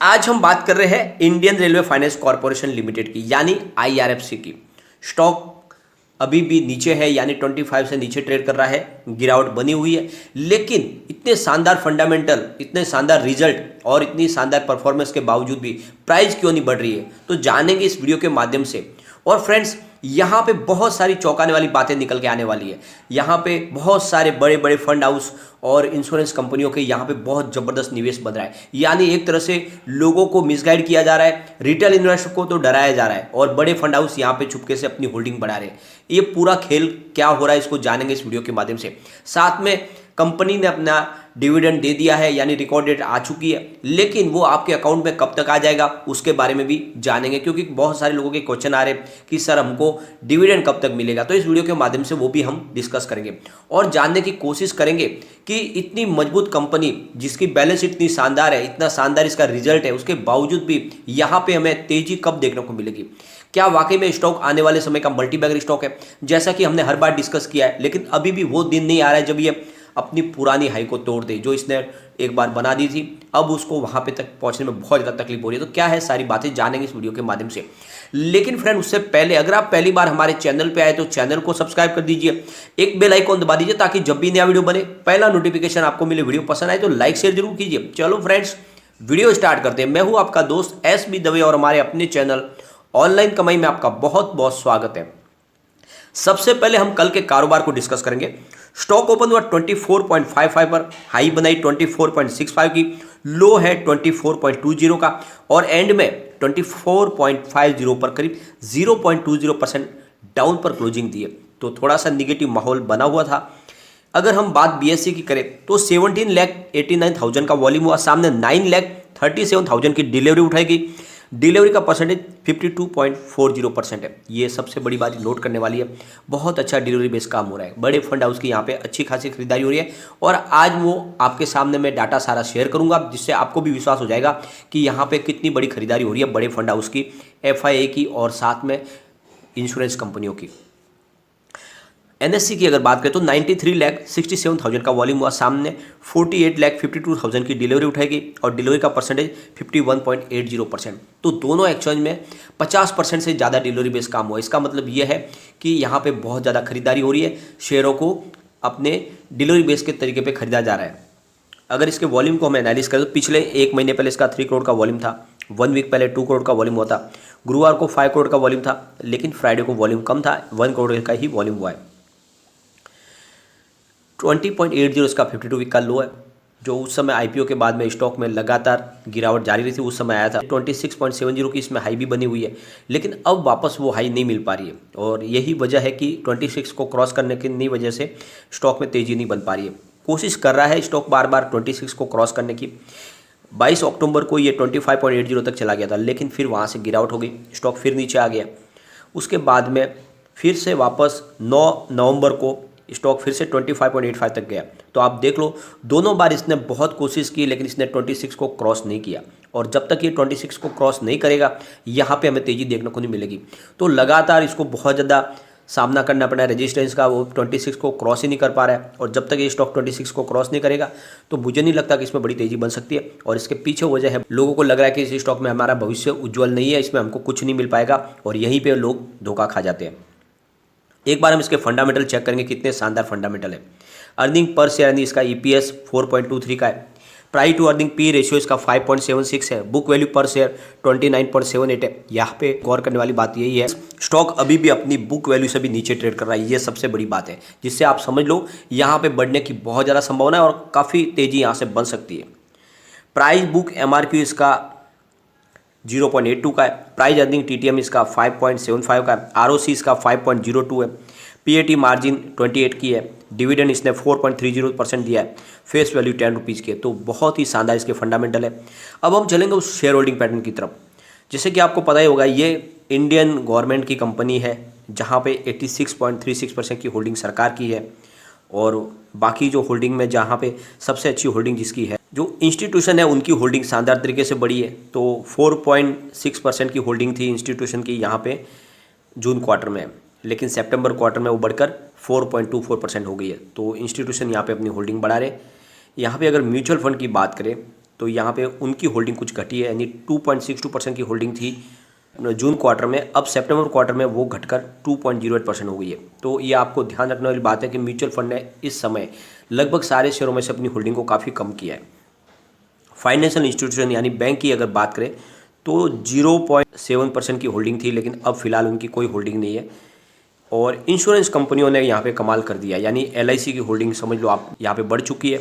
आज हम बात कर रहे हैं Indian railway finance corporation limited की यानी आईआरएफसी की। स्टॉक अभी भी नीचे है यानी 25 से नीचे ट्रेड कर रहा है, गिरावट बनी हुई है। लेकिन इतने शानदार फंडामेंटल, इतने शानदार रिजल्ट और इतनी शानदार परफॉर्मेंस के बावजूद भी प्राइस क्यों नहीं बढ़ रही है, तो जानेंगे इस वीडियो के माध्यम से। और फ्रेंड्स, यहाँ पे बहुत सारी चौंकाने वाली बातें निकल के आने वाली है। यहाँ पे बहुत सारे बड़े बड़े फंड हाउस और इंश्योरेंस कंपनियों के यहाँ पे बहुत ज़बरदस्त निवेश बन रहा है। यानी एक तरह से लोगों को मिसगाइड किया जा रहा है, रिटेल इन्वेस्टर को तो डराया जा रहा है और बड़े फंड हाउस यहाँ पे चुपके से अपनी होल्डिंग बढ़ा रहे हैं। ये पूरा खेल क्या हो रहा है, इसको जानेंगे इस वीडियो के माध्यम से। साथ में कंपनी ने अपना डिविडेंड दे दिया है यानी रिकॉर्ड डेट आ चुकी है, लेकिन वो आपके अकाउंट में कब तक आ जाएगा उसके बारे में भी जानेंगे, क्योंकि बहुत सारे लोगों के क्वेश्चन आ रहे हैं कि सर हमको डिविडेंड कब तक मिलेगा। तो इस वीडियो के माध्यम से वो भी हम डिस्कस करेंगे और जानने की कोशिश करेंगे कि इतनी मजबूत कंपनी जिसकी बैलेंस शीट इतनी शानदार है, इतना शानदार इसका रिजल्ट है, उसके बावजूद भी यहाँ पे हमें तेजी कब देखने को मिलेगी। क्या वाकई में स्टॉक आने वाले समय का मल्टीबैगर स्टॉक है, जैसा कि हमने हर बार डिस्कस किया है। लेकिन अभी भी वो दिन नहीं आ रहा है जब ये अपनी पुरानी हाई को तोड़ दे, जो इसने एक बार बना दी थी। अब उसको वहां पे तक पहुंचने में बहुत ज़्यादा तकलीफ हो रही है। तो क्या है, सारी बातें जानेंगे इस वीडियो के माध्यम से। लेकिन फ्रेंड, उससे पहले अगर आप पहली बार हमारे चैनल पे आए तो चैनल को सब्सक्राइब कर दीजिए, एक बेल आइकॉन दबा दीजिए ताकि जब भी नया वीडियो बने पहला नोटिफिकेशन आपको मिले। वीडियो पसंद आए तो लाइक शेयर जरूर कीजिए। चलो फ्रेंड्स, वीडियो स्टार्ट करते हैं। मैं हूं आपका दोस्त SB दवे और हमारे अपने चैनल ऑनलाइन कमाई में आपका बहुत बहुत स्वागत है। सबसे पहले हम कल के कारोबार को डिस्कस करेंगे। स्टॉक ओपन हुआ 24.55 पर, हाई बनाई 24.65 की, लो है 24.20 का और एंड में 24.50 पर करीब 0.20% डाउन पर क्लोजिंग दी है। तो थोड़ा सा निगेटिव माहौल बना हुआ था। अगर हम बात BSE की करें तो 17,89,000 का वॉल्यूम हुआ, सामने 9,37,000 की डिलीवरी उठाई गई। डिलीवरी का परसेंटेज 52.40% है। ये सबसे बड़ी बात नोट करने वाली है। बहुत अच्छा डिलीवरी बेस काम हो रहा है। बड़े फंड हाउस की यहाँ पे अच्छी खासी खरीदारी हो रही है और आज वो आपके सामने मैं डाटा सारा शेयर करूंगा, जिससे आपको भी विश्वास हो जाएगा कि यहाँ पे कितनी बड़ी खरीदारी हो रही है बड़े फंड हाउस की, FIA की और साथ में इंश्योरेंस कंपनियों की। NSE की अगर बात करें तो 93,67,000 का वॉल्यूम हुआ, सामने 48,52,000 की डिलीवरी उठाई गई और डिलीवरी का परसेंटेज 51.80%। तो दोनों एक्सचेंज में 50% से ज़्यादा डिलीवरी बेस काम हुआ। इसका मतलब ये है कि यहाँ पे बहुत ज़्यादा खरीदारी हो रही है, शेयरों को अपने डिलीवरी बेस के तरीके पर खरीदा जा रहा है। अगर इसके वॉल्यूम को हम एनालिस करें तो पिछले एक महीने पहले इसका 3 करोड़ का वॉल्यूम था, 1 वीक पहले 2 करोड़ का वॉल्यूम हुआ था, गुरुवार को 5 करोड़ का वॉल्यूम था, लेकिन फ्राइडे को वॉल्यूम कम था, 1 करोड़ का ही वॉल्यूम हुआ है। 20.80 इसका 52 वीक का लो है, जो उस समय IPO के बाद में स्टॉक में लगातार गिरावट जारी रही थी, उस समय आया था। 26.70 की इसमें हाई भी बनी हुई है, लेकिन अब वापस वो हाई नहीं मिल पा रही है और यही वजह है कि 26 को क्रॉस करने की नहीं वजह से स्टॉक में तेज़ी नहीं बन पा रही है। कोशिश कर रहा है स्टॉक बार बार 26 को क्रॉस करने की। 22 अक्टूबर को ये 25.80 तक चला गया था, लेकिन फिर वहाँ से गिरावट हो गई, स्टॉक फिर नीचे आ गया। उसके बाद में फिर से वापस 9 नवंबर को स्टॉक फिर से 25.85 तक गया। तो आप देख लो, दोनों बार इसने बहुत कोशिश की, लेकिन इसने 26 को क्रॉस नहीं किया और जब तक ये 26 को क्रॉस नहीं करेगा यहाँ पे हमें तेज़ी देखने को नहीं मिलेगी। तो लगातार इसको बहुत ज़्यादा सामना करना पड़ा है रेजिस्टेंस का, वो 26 को क्रॉस ही नहीं कर पा रहा है और जब तक ये स्टॉक 26 को क्रॉस नहीं करेगा तो मुझे नहीं लगता कि इसमें बड़ी तेज़ी बन सकती है। और इसके पीछे वजह है, लोगों को लग रहा है कि इस स्टॉक में हमारा भविष्य उज्ज्वल नहीं है, इसमें हमको कुछ नहीं मिल पाएगा और यहीं पर लोग धोखा खा जाते हैं। एक बार हम इसके फंडामेंटल चेक करेंगे, कितने शानदार फंडामेंटल है। अर्निंग पर शेयर यानी इसका EPS 4.23 का है, price to earning P ratio इसका 5.76 है, बुक वैल्यू पर शेयर 29.78 है। यहाँ पे गौर करने वाली बात यही है, स्टॉक अभी भी अपनी बुक वैल्यू से भी नीचे ट्रेड कर रहा है। ये सबसे बड़ी बात है, जिससे आप समझ लो यहाँ पे बढ़ने की बहुत ज़्यादा संभावना है और काफ़ी तेज़ी यहाँ से बन सकती है। प्राइस बुक MRQ इसका 0.82 का है, प्राइस अर्निंग TTM इसका 5.75 का है, ROC इसका 5.02 है, PAT मार्जिन 28 की है, डिविडेंड इसने 4.30% दिया है, फेस वैल्यू 10 रुपीज़ की है। तो बहुत ही शानदार इसके फंडामेंटल है। अब हम चलेंगे उस शेयर होल्डिंग पैटर्न की तरफ। जैसे कि आपको पता ही होगा, ये इंडियन गवर्नमेंट की कंपनी है जहाँ पे 86.36% की होल्डिंग सरकार की है और बाकी जो होल्डिंग में जहाँ पे सबसे अच्छी होल्डिंग जिसकी है, जो इंस्टीट्यूशन है उनकी होल्डिंग शानदार तरीके से बढ़ी है। तो 4.6% की होल्डिंग थी इंस्टीट्यूशन की यहाँ पे जून क्वार्टर में, लेकिन सितंबर क्वार्टर में वो बढ़कर 4.24% हो गई है। तो इंस्टीट्यूशन यहाँ पे अपनी होल्डिंग बढ़ा रहे। यहाँ पे अगर म्यूचुअल फंड की बात करें तो यहाँ पे उनकी होल्डिंग कुछ घटी है, यानी 2.62% की होल्डिंग थी जून क्वार्टर में, अब सितंबर क्वार्टर में वो घटकर 2.08% हो गई है। तो ये आपको ध्यान रखने वाली बात है कि म्यूचुअल फंड ने इस समय लगभग सारे शेयरों में से अपनी होल्डिंग को काफ़ी कम किया है। फाइनेंशियल इंस्टीट्यूशन यानी बैंक की अगर बात करें तो 0.7% की होल्डिंग थी, लेकिन अब फिलहाल उनकी कोई होल्डिंग नहीं है। और इंश्योरेंस कंपनियों ने यहाँ पे कमाल कर दिया, यानी LIC की होल्डिंग समझ लो आप यहाँ पे बढ़ चुकी है।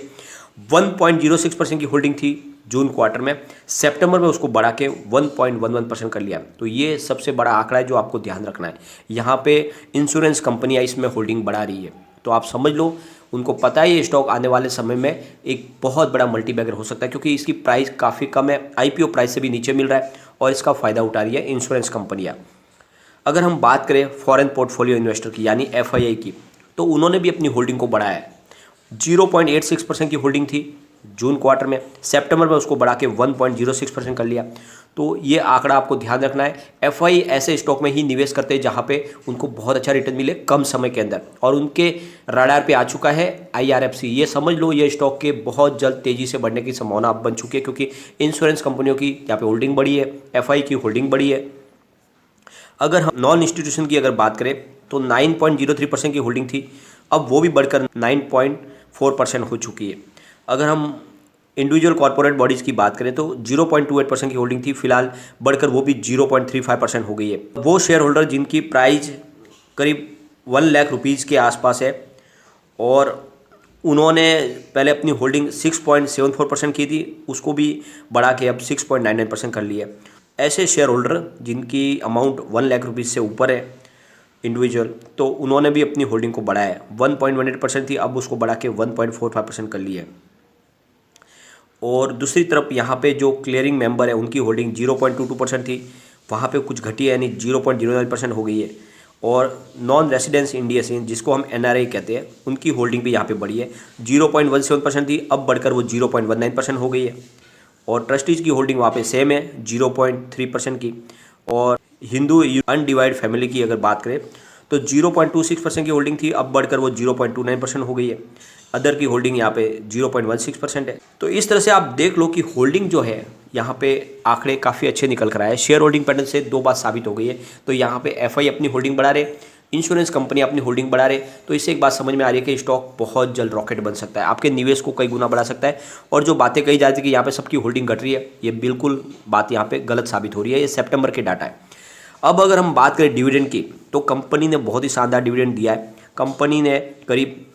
1.06% की होल्डिंग थी जून क्वार्टर में, सितंबर में उसको बढ़ा के 1.11% कर लिया। तो ये सबसे बड़ा आंकड़ा है जो आपको ध्यान रखना है। यहाँ पे इंश्योरेंस कंपनियाँ इसमें होल्डिंग बढ़ा रही है, तो आप समझ लो उनको पता है ये स्टॉक आने वाले समय में एक बहुत बड़ा मल्टीबैगर हो सकता है, क्योंकि इसकी प्राइस काफ़ी कम है, IPO प्राइस से भी नीचे मिल रहा है और इसका फ़ायदा उठा रही है इंश्योरेंस कंपनियाँ। अगर हम बात करें फॉरेन पोर्टफोलियो इन्वेस्टर की यानी FII की, तो उन्होंने भी अपनी होल्डिंग को बढ़ाया है। 0.86% की होल्डिंग थी जून क्वार्टर में, सितंबर में उसको बढ़ा के 1.06% कर लिया। तो ये आंकड़ा आपको ध्यान रखना है। FII ऐसे स्टॉक में ही निवेश करते हैं जहाँ पे उनको बहुत अच्छा रिटर्न मिले कम समय के अंदर, और उनके रडार पे आ चुका है IRFC। ये समझ लो ये स्टॉक के बहुत जल्द तेज़ी से बढ़ने की संभावना अब बन चुकी है, क्योंकि इंश्योरेंस कंपनियों की यहाँ पे होल्डिंग बढ़ी है, FII की होल्डिंग बढ़ी है। अगर हम नॉन इंस्टीट्यूशन की अगर बात करें तो 9.03% की होल्डिंग थी, अब वो भी बढ़कर 9.4% हो चुकी है। अगर हम इंडिविजुअल कॉर्पोरेट बॉडीज़ की बात करें तो 0.28% की होल्डिंग थी, फिलहाल बढ़कर वो भी 0.35% हो गई है। वो शेयर होल्डर जिनकी प्राइस करीब 1 लाख रुपीज़ के आसपास है और उन्होंने पहले अपनी होल्डिंग 6.74% की थी, उसको भी बढ़ा के अब 6.99% कर ली है। ऐसे शेयर होल्डर जिनकी अमाउंट 1 लाख रुपीज़ से ऊपर है इंडिविजुअल, तो उन्होंने भी अपनी होल्डिंग को बढ़ाया है। 1.18% थी, अब उसको बढ़ा के 1.45% कर ली है। और दूसरी तरफ यहाँ पे जो क्लियरिंग मेंबर है उनकी होल्डिंग 0.22% थी, वहाँ पे कुछ घटी है, यानी 0.09% हो गई है। और नॉन रेसिडेंस इंडियन जिसको हम NRI कहते हैं, उनकी होल्डिंग भी यहाँ पे बढ़ी है। 0.17% थी, अब बढ़कर वो 0.19% हो गई है। और ट्रस्टीज की होल्डिंग वहाँ पे सेम है 0.3% की। और हिंदू अनडिवाइड फैमिली की अगर बात करें तो 0.26% की होल्डिंग थी, अब बढ़कर वो 0.29% हो गई है। अदर की होल्डिंग यहाँ पे 0.16% है। तो इस तरह से आप देख लो कि होल्डिंग जो है यहाँ पे आंकड़े काफ़ी अच्छे निकल कर आए। शेयर होल्डिंग पैटर्न से दो बात साबित हो गई है। तो यहाँ पे FI अपनी होल्डिंग बढ़ा रहे, इंश्योरेंस कंपनी अपनी होल्डिंग बढ़ा रहे, तो इससे एक बात समझ में आ रही है कि स्टॉक बहुत जल्द रॉकेट बन सकता है, आपके निवेश को कई गुना बढ़ा सकता है। और जो बातें कही जाती है कि यहाँ पे सबकी होल्डिंग घट रही है, ये बिल्कुल बात यहाँ पे गलत साबित हो रही है। ये सितंबर के डाटा है। अब अगर हम बात करें डिविडेंड की, तो कंपनी ने बहुत ही शानदार डिविडेंड दिया है। कंपनी ने करीब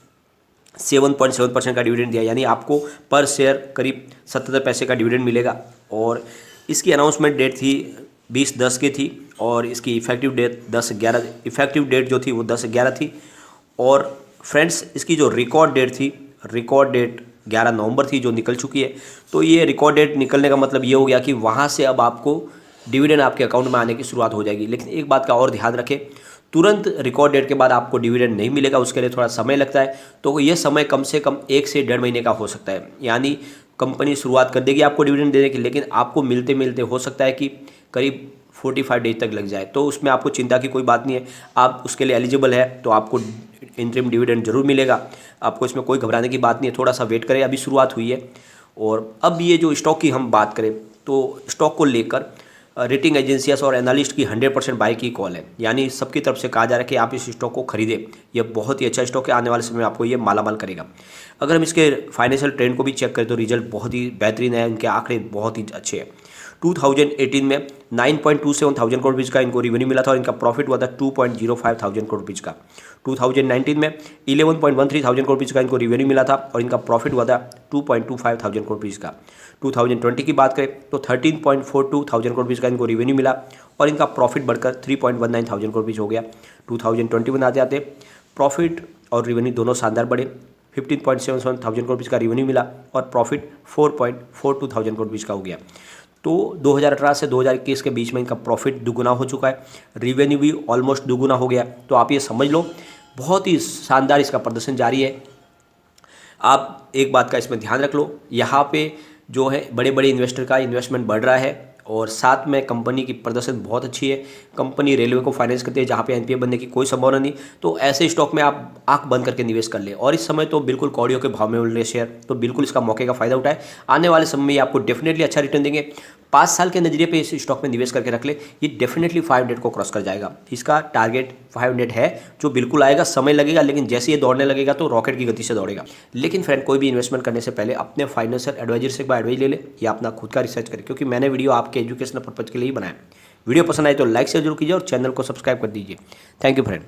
7.7% का डिविडेंड दिया, यानी आपको पर शेयर करीब 77 पैसे का डिविडेंड मिलेगा। और इसकी अनाउंसमेंट डेट थी 20/10 की थी और इसकी इफेक्टिव डेट 10/11, इफेक्टिव डेट जो थी वो 10/11 थी। और फ्रेंड्स इसकी जो रिकॉर्ड डेट थी, रिकॉर्ड डेट 11 नवंबर थी, जो निकल चुकी है। तो ये रिकॉर्ड डेट निकलने का मतलब ये हो गया कि वहाँ से अब आपको डिविडेंड आपके अकाउंट में आने की शुरुआत हो जाएगी। लेकिन एक बात का और ध्यान रखें, तुरंत रिकॉर्ड डेट के बाद आपको डिविडेंड नहीं मिलेगा, उसके लिए थोड़ा समय लगता है। तो ये समय कम से कम 1 से 1.5 महीने का हो सकता है, यानी कंपनी शुरुआत कर देगी आपको डिविडेंड देने की, लेकिन आपको मिलते मिलते हो सकता है कि करीब 45 डेज तक लग जाए। तो उसमें आपको चिंता की कोई बात नहीं है, आप उसके लिए एलिजिबल है तो आपको इंटरिम डिविडेंड जरूर मिलेगा। आपको इसमें कोई घबराने की बात नहीं है, थोड़ा सा वेट करें, अभी शुरुआत हुई है। और अब ये जो स्टॉक की हम बात करें तो स्टॉक को लेकर रेटिंग एजेंसियाँ और एनालिस्ट की 100% बाय की कॉल है, यानी सबकी तरफ से कहा जा रहा है कि आप इस स्टॉक को खरीदें। यह बहुत ही अच्छा स्टॉक है, आने वाले समय में आपको ये मालामाल करेगा। अगर हम इसके फाइनेंशियल ट्रेंड को भी चेक करें तो रिजल्ट बहुत ही बेहतरीन है, इनके आंकड़े बहुत ही अच्छे हैं। 2018 में 9.27 थाउजेंड करोड़ रुपीज़ का इनको रेवेन्यू मिला था और इनका प्रॉफिट हुआ था 2.05 थाउजेंड करोड़ रुपीज़ का। 2019 में 11.13 थाउजेंड करोड़ रुपीज़ का इनको रेवेन्यू मिला था और इनका प्रॉफिट हुआ था 2.25 थाउजेंड करोड़ रुपीज़ का। 2020 की बात करें तो 13.42 थाउजेंड करोड़ रुपीज़ का इनको रेवेन्यू मिला और इनका प्रॉफिट बढ़कर 3.19 थाउजेंड करोड़ रुपीज़ हो गया। 2021 आते आते प्रॉफिट और रेवेन्यू दोनों शानदार बढ़े, 15.77 थाउजेंड करोड़ रुपीज़ का रेवेन्यू मिला और प्रॉफिट 4.42 थाउजेंड करोड़ रुपीज़ का हो गया। तो 2018 से 2021 के बीच में इनका प्रॉफिट दुगुना हो चुका है, रेवेन्यू भी ऑलमोस्ट दुगुना हो गया। तो आप ये समझ लो बहुत ही शानदार इसका प्रदर्शन जारी है। आप एक बात का इसमें ध्यान रख लो, यहाँ पे जो है बड़े बड़े इन्वेस्टर का इन्वेस्टमेंट बढ़ रहा है और साथ में कंपनी की प्रदर्शन बहुत अच्छी है। कंपनी रेलवे को फाइनेंस करती है जहाँ पे एनपीए बनने की कोई संभावना नहीं। तो ऐसे स्टॉक में आप आंख बंद करके निवेश कर ले, और इस समय तो बिल्कुल कौड़ियों के भाव में मिल रहे शेयर, तो बिल्कुल इसका मौके का फायदा उठाए। आने वाले समय में आपको डेफिनेटली अच्छा रिटर्न देंगे। 5 साल के नजरिए पे इस स्टॉक में निवेश करके रख ले, ये डेफिनेटली 500 को क्रॉस कर जाएगा। इसका टारगेट 500 है जो बिल्कुल आएगा, समय लगेगा, लेकिन जैसे ये दौड़ने लगेगा तो रॉकेट की गति से दौड़ेगा। लेकिन फ्रेंड, कोई भी इन्वेस्टमेंट करने से पहले अपने फाइनेंशियल एडवाइजर से एक बार एडवाइस ले ले या अपना खुद का रिसर्च करे, क्योंकि मैंने वीडियो आपके एजुकेशनल पर्पज के लिए ही बनाया। वीडियो पसंद आए तो लाइक शेयर जरूर कीजिए और चैनल को सब्सक्राइब कर दीजिए। Thank you friend.